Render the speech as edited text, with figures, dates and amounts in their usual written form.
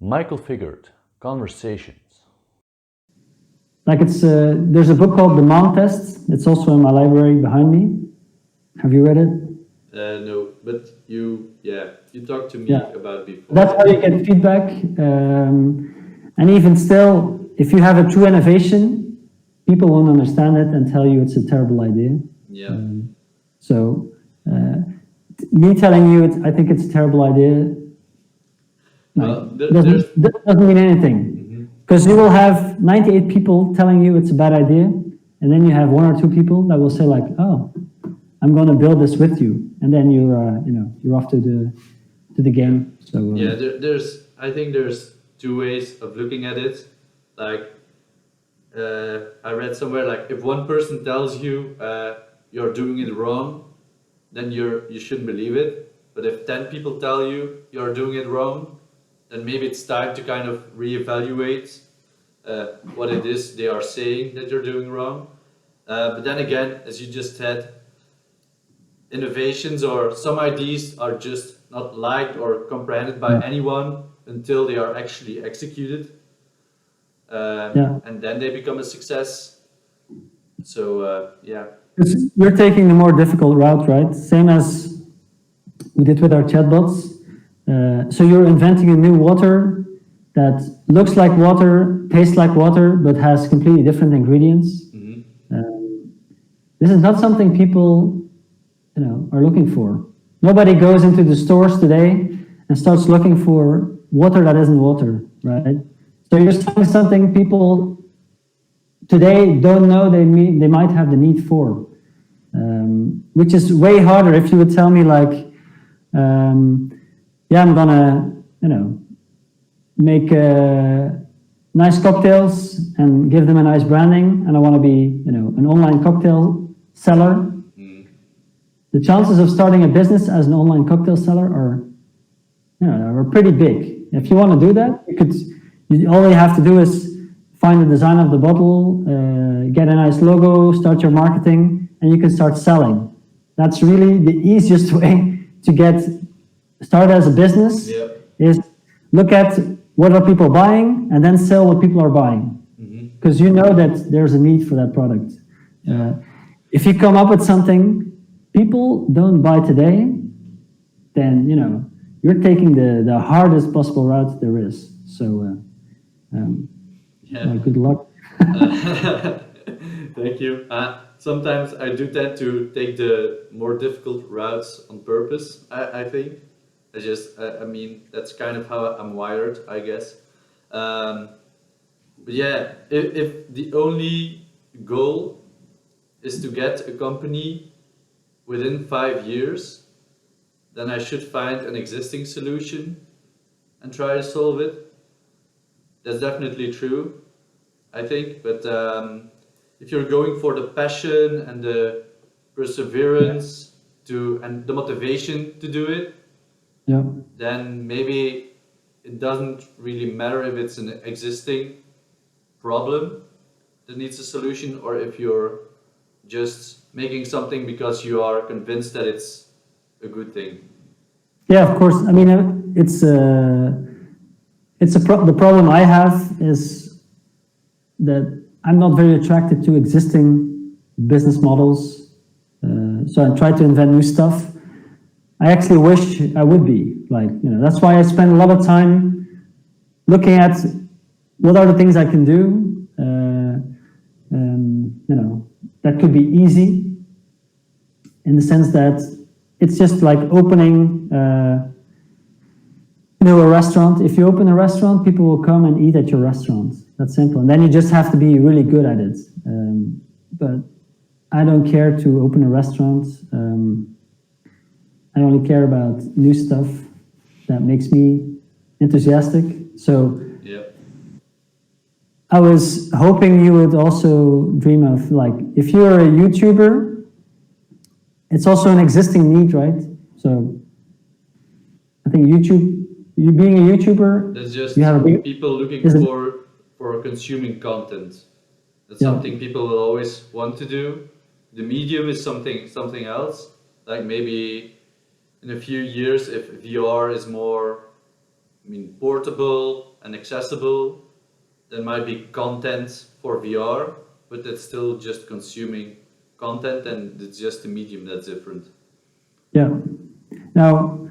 Michael Figured, Conversations. Like there's a book called The Mom Test. It's also in my library behind me. Have you read it? No, but you talked to me about it before. That's how you get feedback. And even still, if you have a true innovation, people won't understand it and tell you it's a terrible idea. Yeah. Me telling you I think it's a terrible idea, doesn't mean anything. Because you will have 98 people telling you it's a bad idea, and then you have one or two people that will say like, "Oh, I'm going to build this with you," and then you're off to the game. So I think there's two ways of looking at it. Like I read somewhere, like if one person tells you you're doing it wrong, then you shouldn't believe it. But if 10 people tell you you're doing it wrong, then maybe it's time to kind of reevaluate what it is they are saying that you're doing wrong. But then again, as you just said, innovations or some ideas are just not liked or comprehended by anyone until they are actually executed. And then they become a success. So, You're taking the more difficult route, right? Same as we did with our chatbots. So you're inventing a new water that looks like water, tastes like water, but has completely different ingredients. This is not something people, are looking for. Nobody goes into the stores today and starts looking for water that isn't water, right? So you're selling something people today don't know they might have the need for, which is way harder if you would tell me like, I'm gonna, make nice cocktails and give them a nice branding, and I want to be, an online cocktail seller. The chances of starting a business as an online cocktail seller are pretty big. If you want to do that, all you have to do is find the design of the bottle, get a nice logo, start your marketing, and you can start selling. That's really the easiest way to get started as a business. Is look at what are people buying and then sell what people are buying, because you know that there's a need for that product. If you come up with something people don't buy today, then you're taking the hardest possible route there is. So good luck. Thank you. Sometimes I do tend to take the more difficult routes on purpose, I think. I mean, that's kind of how I'm wired, I guess. But yeah, if the only goal is to get a company within 5 years, then I should find an existing solution and try to solve it. That's definitely true, I think. But if you're going for the passion and the perseverance and the motivation to do it, then maybe it doesn't really matter if it's an existing problem that needs a solution, or if you're just making something because you are convinced that it's a good thing. Yeah, of course. I mean, the problem I have is that I'm not very attracted to existing business models. So I try to invent new stuff. I actually wish I would be that's why I spend a lot of time looking at what are the things I can do, that could be easy in the sense that it's just like opening, a restaurant. If you open a restaurant, people will come and eat at your restaurant. That's simple. And then you just have to be really good at it. But I don't care to open a restaurant. I only care about new stuff that makes me enthusiastic. So I was hoping you would also dream of if you're a YouTuber, it's also an existing need, right? So I think you being a YouTuber, that's just you have people looking for consuming content. That's something people will always want to do. The medium is something else. Like maybe in a few years, if VR is more I mean, portable and accessible. There might be content for VR, but that's still just consuming content, and it's just a medium that's different. Yeah. Now,